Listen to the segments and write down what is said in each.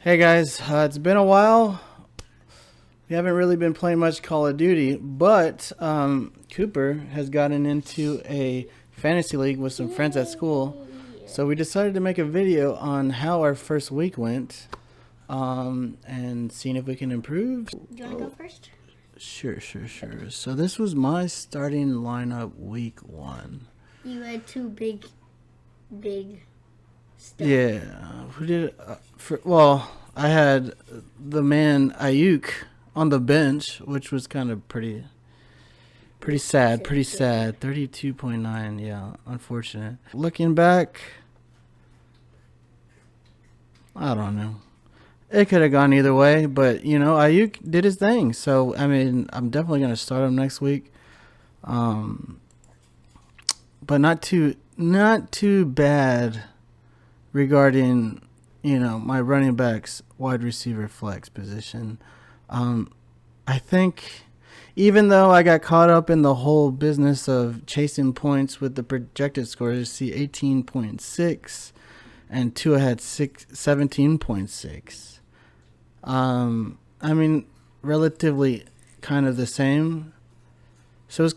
Hey guys, it's been a while. We haven't really been playing much Call of Duty, but Cooper has gotten into a fantasy league with some friends at school. So we decided to make a video on how our first week went and seeing if we can improve. Do you want to go first? Sure. So this was my starting lineup week 1. You had two big stuff. Yeah, who did? I had the man Ayuk on the bench, which was kind of pretty sad. 32.9. Yeah, unfortunate. Looking back, I don't know. It could have gone either way, but Ayuk did his thing. So I mean, I'm definitely gonna start him next week. But not too bad regarding my running backs, wide receiver, flex position. I think even though I got caught up in the whole business of chasing points with the projected scores, see 18.6 and Tua had 17.6. I mean, relatively kind of the same. So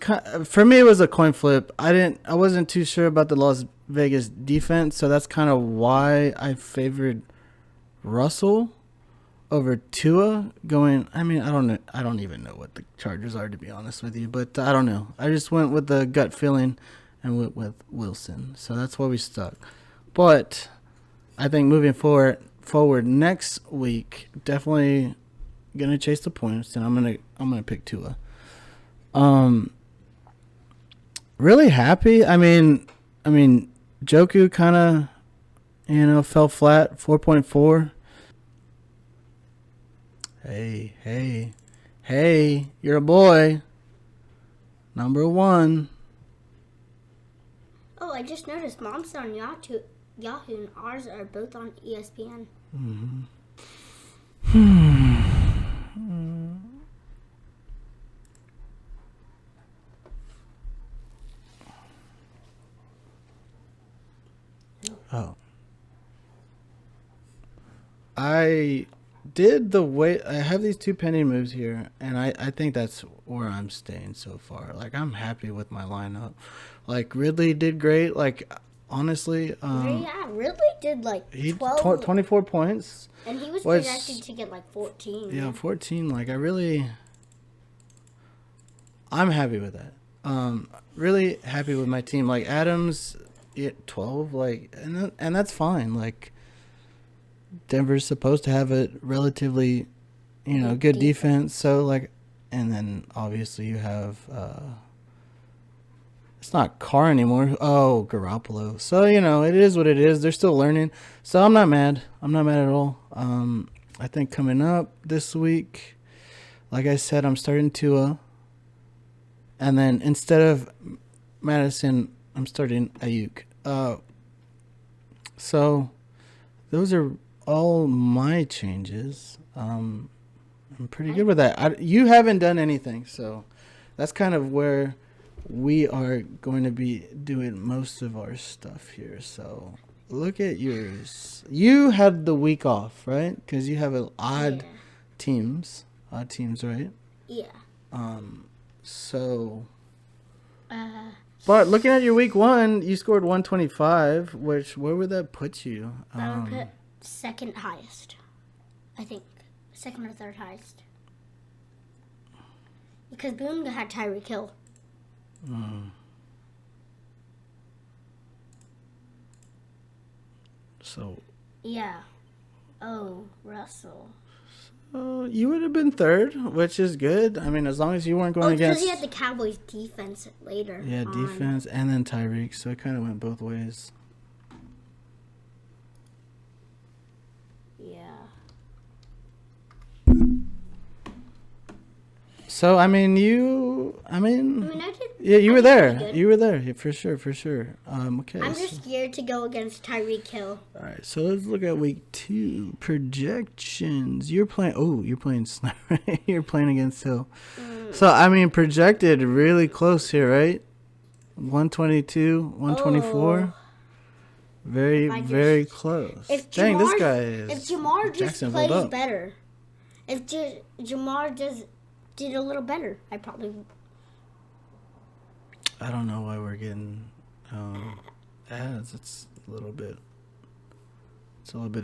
for me, it was a coin flip. I wasn't too sure about the Las Vegas defense, so that's kind of why I favored Russell over Tua going. I mean, I don't even know what the Chargers are, to be honest with you, but I don't know. I just went with the gut feeling and went with Wilson. So that's why we stuck. But I think moving forward next week, definitely gonna chase the points, and I'm gonna pick Tua. Really happy. I mean, Joku kind of, fell flat. 4.4. Hey, you're a boy. Number 1. Oh, I just noticed Mom's on Yahoo, and ours are both on ESPN. Oh. I did I have these 2 pending moves here, and I think that's where I'm staying so far. Like, I'm happy with my lineup. Like, Ridley did great. Like, honestly. Ridley did like 12. 24 points. And he was projected to get like 14. Yeah, 14. Like, I'm happy with that. Really happy with my team. Like, Adams, 12. Like, and that's fine. Like, Denver's supposed to have a relatively, good defense. So, like, and then obviously you have, it's not Carr anymore. Oh, Garoppolo. So, it is what it is. They're still learning. So I'm not mad. I'm not mad at all. I think coming up this week, like I said, I'm starting Tua. And then instead of Madison, I'm starting Ayuk. So those are all my changes. I'm pretty good with that. You haven't done anything, so that's kind of where we are going to be doing most of our stuff here. So look at yours. You had the week off, right? Because you have odd teams, right? Yeah. So. But looking at your week 1, you scored 125, where would that put you? I would put second highest. I think second or third highest. Because Boone had Tyreek Hill. So. Yeah. Oh, Russell. You would have been third, which is good. I mean, as long as you weren't going against. Because he had the Cowboys defense later. Yeah, defense and then Tyreek, so it kind of went both ways. Yeah. So I mean, I did. Yeah, you were there. You were there, for sure. Okay. I'm just scared to go against Tyreek Hill. All right, so let's look at week 2 projections. You're playing Sniper. You're playing against Hill. So I mean, projected really close here, right? 122, 124. Very, very close. If Dang, this Jamar, guy is. if Jamar just Jacksonville plays up. better, if Jamar just did a little better, I probably. I don't know why we're getting ads. It's a little bit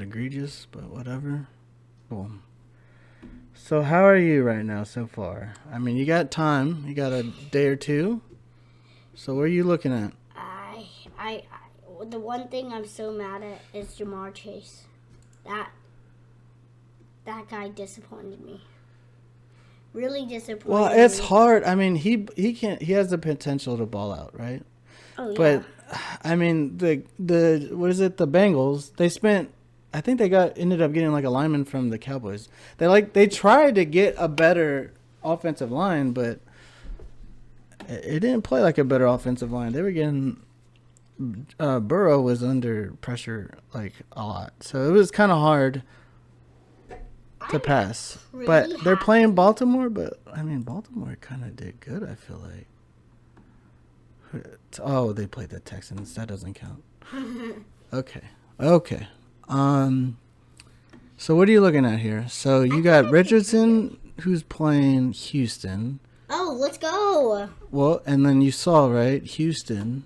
egregious, but whatever. Cool. So how are you right now so far? I mean, you got time. You got a day or two. So what are you looking at? I the one thing I'm so mad at is Jamar Chase. That guy disappointed me. Really disappointed. Well, it's me. hard. I mean, he can't. He has the potential to ball out, right? Oh yeah. But I mean, the what is it? The Bengals. They spent. I think they ended up getting like a lineman from the Cowboys. They tried to get a better offensive line, but it didn't play like a better offensive line. They were getting Burrow was under pressure like a lot, so it was kind of hard to pass. But they're playing Baltimore. But I mean, Baltimore kind of did good. I feel like. Oh, they played the Texans. That doesn't count. Okay. So what are you looking at here? So you got Richardson, who's playing Houston. Oh, let's go. Well, and then you saw, right, Houston.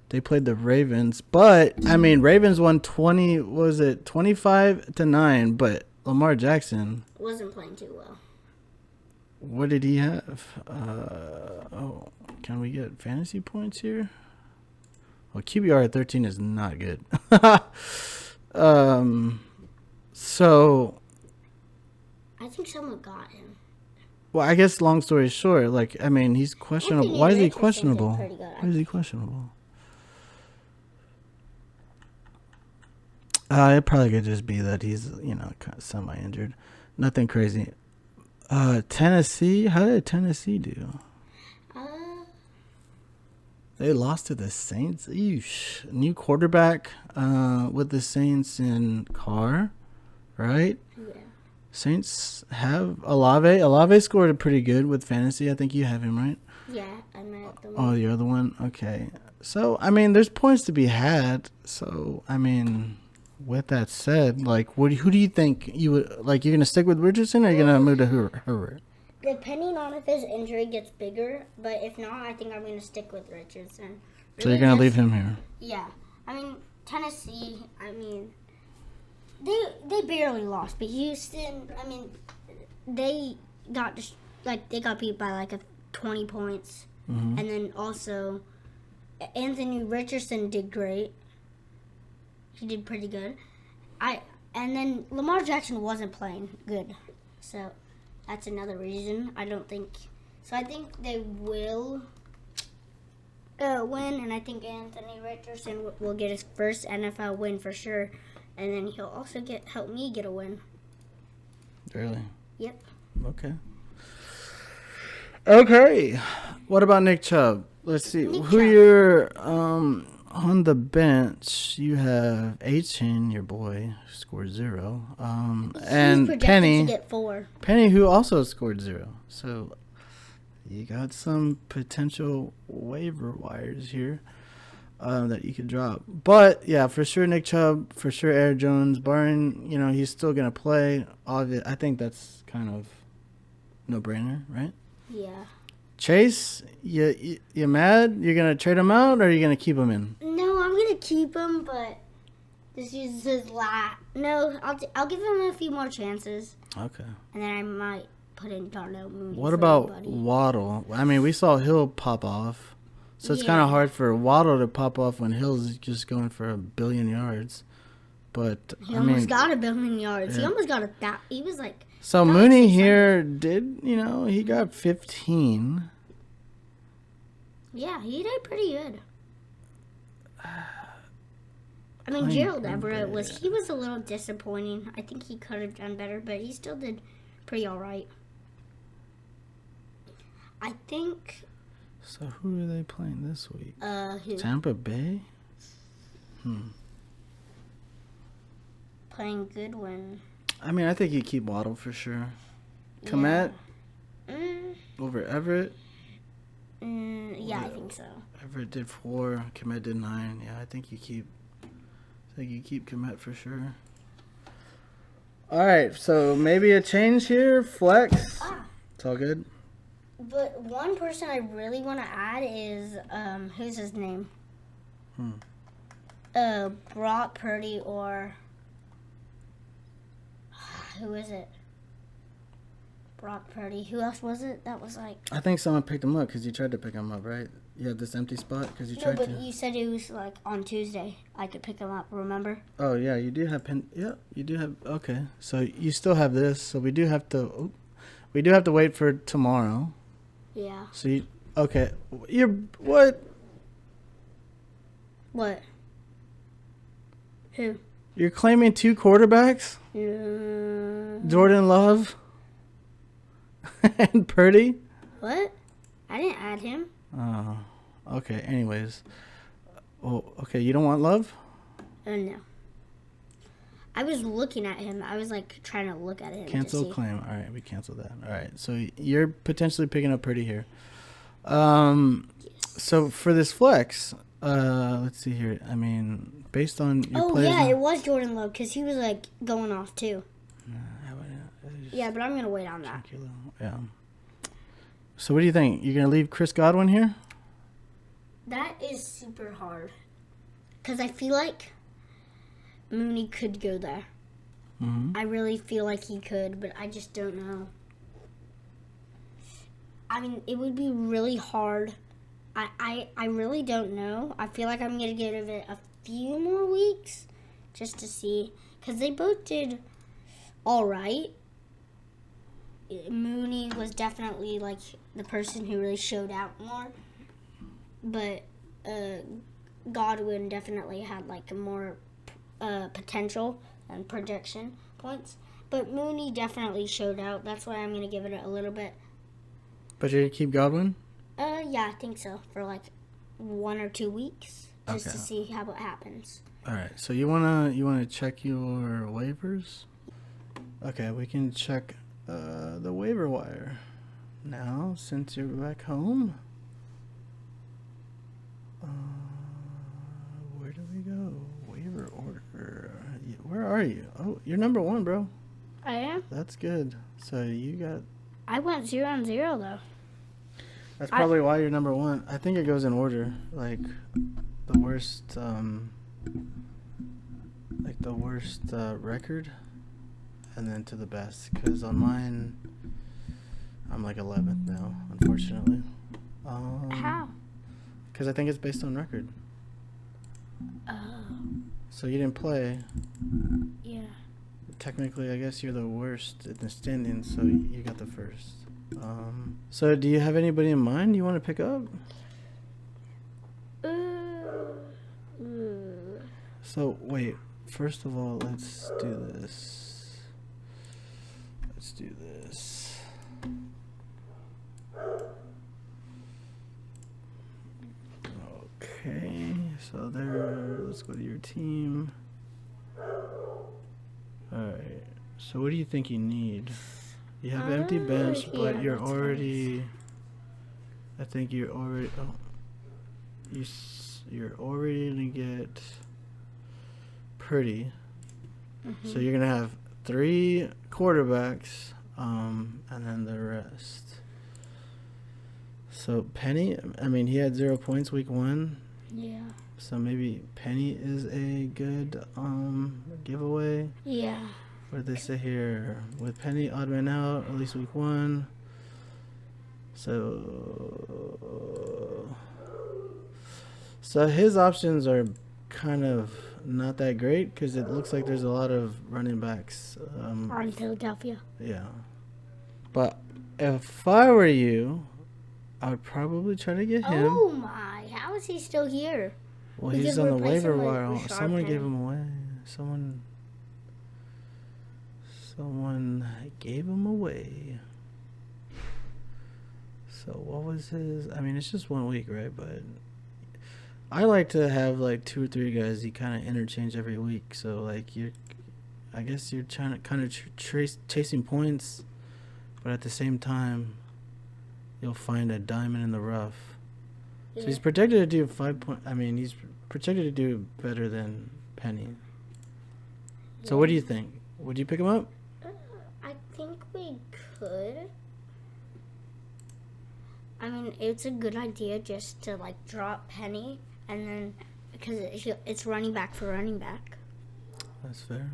They played the Ravens, but I mean, Ravens won 25-9, but Lamar Jackson wasn't playing too well. What did he have? Can we get fantasy points here? Well, QBR at 13 is not good. So I think someone got him. Well, I guess long story short, like, I mean, he's questionable. Why is he questionable? Why is he questionable? It probably could just be that he's, kind of semi-injured. Nothing crazy. Tennessee? How did Tennessee do? They lost to the Saints. Eesh. New quarterback with the Saints in Carr, right? Yeah. Saints have Olave. Olave scored pretty good with fantasy. I think you have him, right? Yeah, I'm at the one. Oh, you're the one? Okay. So, I mean, there's points to be had. So, I mean, with that said, like, who do you think you would, like, you're going to stick with Richardson or are you going to move to Herbert? Depending on if his injury gets bigger, but if not, I think I'm going to stick with Richardson. Really, so you're going to leave him here? Yeah. I mean, Tennessee, I mean, they barely lost, but Houston, I mean, they got beat by like 20 points. Mm-hmm. And then also, Anthony Richardson did great. He did pretty good. And then Lamar Jackson wasn't playing good. So that's another reason. I think they will win, and I think Anthony Richardson will get his first NFL win for sure. And then he'll also help me get a win. Really? Yep. Okay. What about Nick Chubb? Let's see. You're on the bench. You have H-Chain, your boy, who scored 0. And Penny. To get 4. Penny, who also scored 0. So you got some potential waiver wires here. That you could drop. But, yeah, for sure Nick Chubb, for sure Aaron Jones, barring, he's still going to play. I think that's kind of no-brainer, right? Yeah. Chase, you mad? You're going to trade him out or are you going to keep him in? No, I'm going to keep him, but this is his last. No, I'll give him a few more chances. Okay. And then I might put in Darnell Mooney. What about Waddle? I mean, we saw Hill pop off. So it's kind of hard for Waddle to pop off when Hill's just going for 1 billion yards. But he almost got 1 billion yards. Yeah. He almost got he was like. So Mooney here did, he got 15. Yeah, he did pretty good. I mean, Gerald Everett he was a little disappointing. I think he could have done better, but he still did pretty all right. I think. So who are they playing this week? Who? Tampa Bay? Playing Goodwin. I mean, I think you keep Waddle for sure. Komet? Over Everett? Yeah, I think so. Everett did 4. Komet did 9. Yeah, I think you keep think you keep Komet for sure. All right, so maybe a change here. Flex. It's all good. But one person I really want to add is who's his name? Brock Purdy or who is it? Brock Purdy. Who else was it? That was like. I think someone picked him up because you tried to pick him up, right? You had this empty spot because you No, tried but to. you said it was like on Tuesday. I could pick him up. Remember? Oh yeah, you do have pen. Yeah, you do have. Okay, so you still have this. So we do have to. Oh, we do have to wait for tomorrow. Yeah. So you. Okay, you're what? What? Who? You're claiming 2 quarterbacks? Jordan Love and Purdy? What? I didn't add him. Oh, okay. Anyways. Oh, okay. You don't want Love? No. I was looking at him. I was like trying to look at him. Cancel to see. claim. All right, we canceled that. All right. So you're potentially picking up Purdy here. So for this flex, let's see here. I mean, based on your players. Yeah, it was Jordan Love because he was like going off too. Yeah, but I'm gonna wait on that. Yeah. So what do you think? You're gonna leave Chris Godwin here? That is super hard because I feel like Mooney could go there. Mm-hmm. I really feel like he could, but I just don't know. I mean, it would be really hard. I really don't know. I feel like I'm going to give it a few more weeks just to see. Because they both did all right. Mooney was definitely, like, the person who really showed out more. But Godwin definitely had, like, more potential and projection points. But Mooney definitely showed out. That's why I'm going to give it a little bit. But you're going to keep Godwin? Yeah, I think so. For like 1 or 2 weeks, just to see how it happens. All right. So you wanna check your waivers? Okay, we can check the waiver wire now since you're back home. Where do we go? Waiver order. Where are you? Oh, you're number 1, bro. I am. That's good. So you got. I went 0-0 though. That's probably why you're number 1. I think it goes in order, like the worst, record, and then to the best. Because on mine, I'm like 11th now, unfortunately. How? Because I think it's based on record. Oh. So you didn't play. Yeah. Technically, I guess you're the worst in the standings, so you got the first. So do you have anybody in mind you want to pick up? So wait, first of all, let's do this. Okay, so there, let's go to your team. Alright, so what do you think you need? You have empty bench, but yeah, you're that's already. nice. I think you're already. Oh, you're already gonna get Purdy. So you're gonna have 3 quarterbacks, and then the rest. So Penny, I mean, he had 0 points week 1. Yeah. So maybe Penny is a good giveaway. Yeah. What did they say here? With Penny, odd man out, at least week 1. So his options are kind of not that great because it looks like there's a lot of running backs. On Philadelphia. Yeah. But if I were you, I would probably try to get him. Oh my! How is he still here? Well, We he's could on the replace waiver him with wire. Rashard Someone gave Penny. him away. Someone gave him away. So what was his? I mean, it's just 1 week, right? But I like to have like 2 or 3 guys you kind of interchange every week. So like I guess you're trying to kind of chasing points, but at the same time, you'll find a diamond in the rough. Yeah. So he's projected to do 5 point. I mean, he's projected to do better than Penny. So what do you think? Would you pick him up? I think we could. I mean, it's a good idea just to like drop Penny, and then because it's running back for running back. That's fair.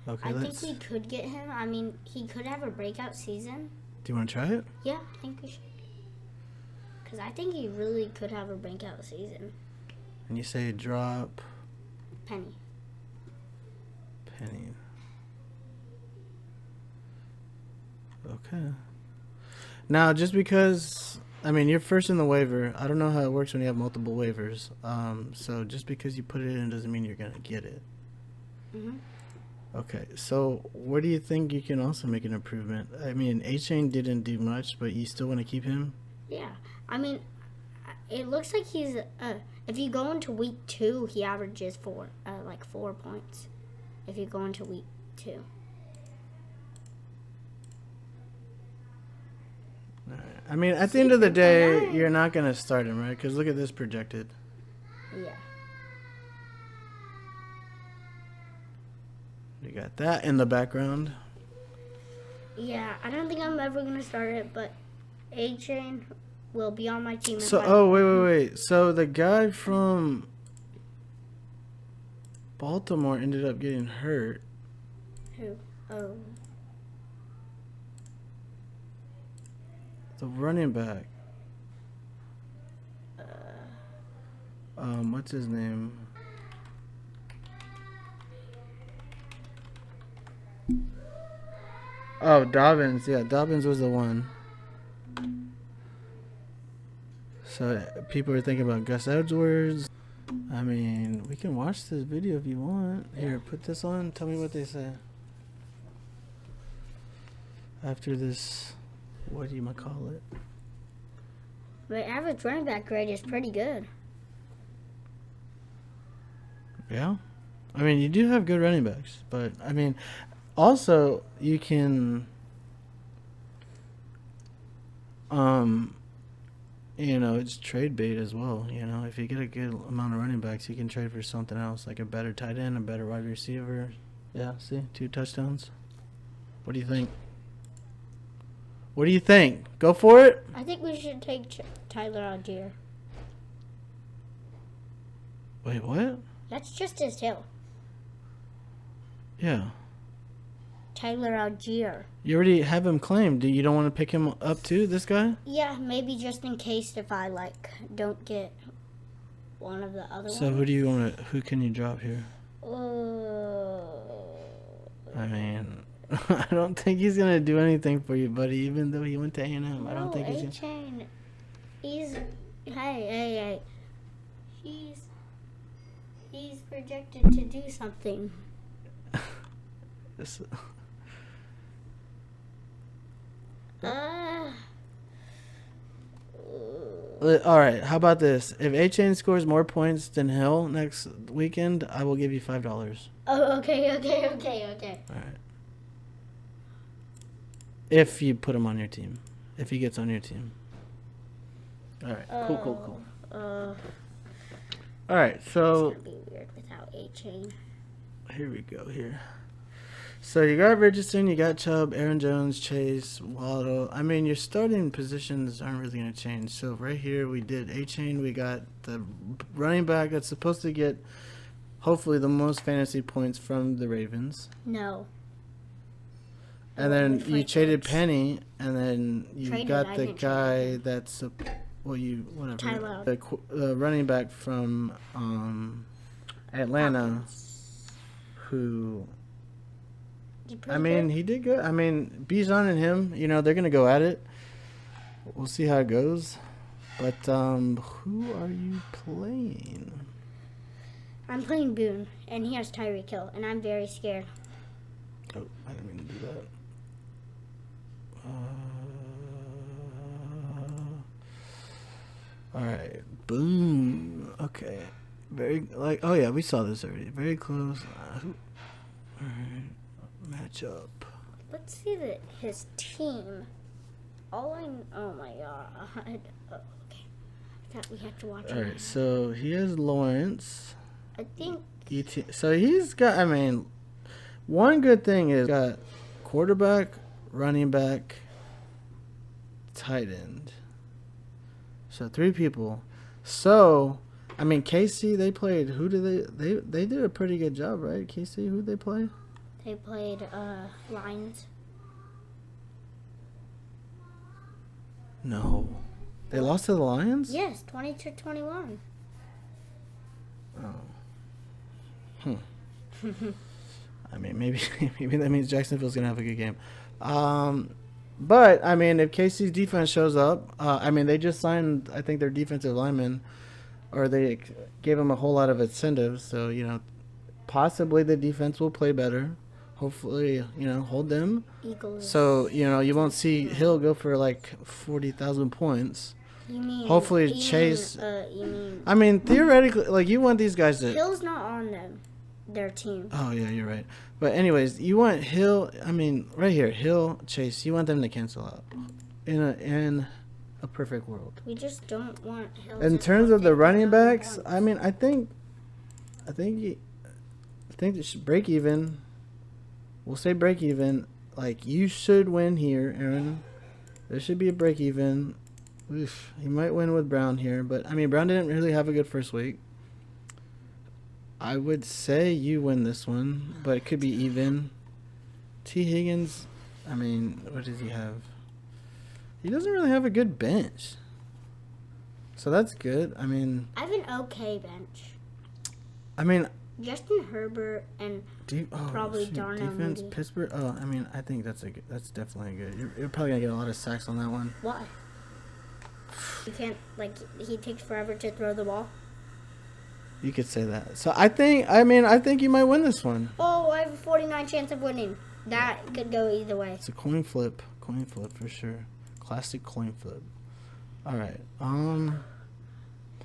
Okay, I think we could get him. I mean, he could have a breakout season. Do you want to try it? Yeah, I think we should. Because I think he really could have a breakout season. And you say drop Penny. Penny. Okay. Now, just because, I mean, you're first in the waiver, I don't know how it works when you have multiple waivers. So just because you put it in doesn't mean you're going to get it. Mhm. Okay, so where do you think you can also make an improvement? I mean, A-Chain didn't do much, but you still want to keep him? Yeah. I mean, it looks like he's, if you go into week 2, he averages 4 points. If you go into week 2. I mean, at the end of the day, you're not going to start him, right? Because look at this projected. Yeah. You got that in the background. Yeah, I don't think I'm ever going to start it, but A-Chain will be on my team. So, wait. So the guy from Baltimore ended up getting hurt. Who? Oh. The running back. What's his name? Oh, Dobbins. Yeah, Dobbins was the one. So people are thinking about Gus Edwards. I mean, we can watch this video if you want. Here, put this on. Tell me what they say. After this, what do you call it? My average running back grade is pretty good. Yeah? I mean, you do have good running backs. But, I mean, also, you can, you know, it's trade bait as well. You know, if you get a good amount of running backs, you can trade for something else, like a better tight end, a better wide receiver. Yeah, see? 2 touchdowns. What do you think? What do you think? Go for it? I think we should take Tyler Algier. Wait, what? That's just his tail. Yeah. Tyler Algier. You already have him claimed. You don't want to pick him up too, this guy? Yeah, maybe just in case if I don't get one of the other ones. So who do you want to? Who can you drop here? Uh, I mean, I don't think he's gonna do anything for you, buddy. Even though he went to A&M, I don't think he's gonna. A-Chain. Hey. He's projected to do something. This- All right, how about this? If A-Chain scores more points than Hill next weekend, I will give you $5. Oh, okay. All right. If you put him on your team, if he gets on your team. All right. Cool. All right. So It's gonna be weird without A-Chain. here we go. So you got Richardson, you got Chubb, Aaron Jones, Chase, Waddle. I mean, your starting positions aren't really going to change. So right here we did A-Chain. We got the running back that's supposed to get hopefully the most fantasy points from the Ravens. No. And then you traded Penny, and then you got I the didn't guy that's whatever. Tyler. The running back from Atlanta, who. I mean, he did good. I mean, Bijan and him, you know, they're gonna go at it. We'll see how it goes. But who are you playing? I'm playing Boone, and he has Tyreek Hill, and I'm very scared. Oh, I didn't mean to do that. All right, boom. Okay, oh yeah, we saw this already. Very close. All right, matchup. Let's see his team. Oh my god. Okay. I thought we had to watch All it. right, so he has Lawrence. I think So he's got. I mean, One good thing is got quarterback, running back, tight end. So 3 people. So, I mean, KC, they played. Who did they did a pretty good job, right? KC, who did they play? They played Lions. No. They lost to the Lions? Yes, 20-21. Oh. I mean, maybe that means Jacksonville's going to have a good game. But, I mean, if KC's defense shows up, I mean, they just signed, I think, their defensive lineman, or they gave them a whole lot of incentives. So, you know, possibly the defense will play better. Hopefully, you know, hold them. Eagles. So, you know, you won't see Hill go for like 40,000 points. You mean? Hopefully, Chase. You mean? I mean, theoretically, like, you want these guys to. Hill's not on their team. Oh, yeah, you're right. But, anyways, you want Hill. I mean, right here, Hill, Chase, you want them to cancel out in a perfect world. We just don't want Hill. In terms of the running backs, I mean, I think they should break even. We'll say break even. Like, you should win here, Aaron. There should be a break even. Oof, he might win with Brown here, but I mean, Brown didn't really have a good first week. I would say you win this one, but it could be even. T. Higgins, I mean, what does he have? He doesn't really have a good bench. So that's good. I mean, I have an okay bench. I mean, Justin Herbert and probably Darnell defense, Mooney. Pittsburgh. Oh, I mean, I think that's definitely good. You're probably gonna get a lot of sacks on that one. Why? He can't, like, he takes forever to throw the ball. You could say that. So I think you might win this one. Oh, I have a 49 chance of winning. That could go either way. It's a coin flip for sure. Classic coin flip. All right.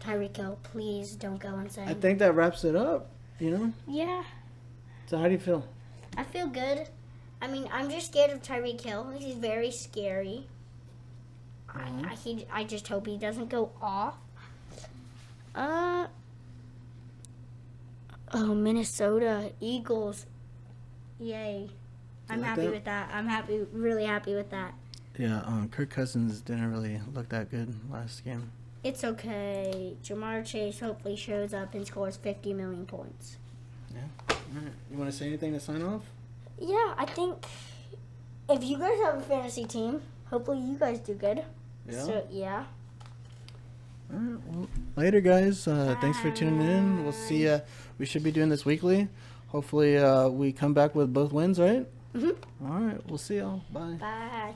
Tyreek Hill, please don't go insane. I think that wraps it up. You know. Yeah. So how do you feel? I feel good. I mean, I'm just scared of Tyreek Hill. He's very scary. I just hope he doesn't go off. Oh, Minnesota Eagles. Yay. I'm happy with that. I'm really happy with that. Yeah, Kirk Cousins didn't really look that good last game. It's okay. Jamar Chase hopefully shows up and scores 50 million points. Yeah. All right. You want to say anything to sign off? Yeah, I think if you guys have a fantasy team, hopefully you guys do good. Yeah. So, yeah. All right. Well, later, guys. Thanks for tuning in. We'll see you. We should be doing this weekly. Hopefully, we come back with both wins, right? Mm-hmm. All right. We'll see y'all. Bye. Bye.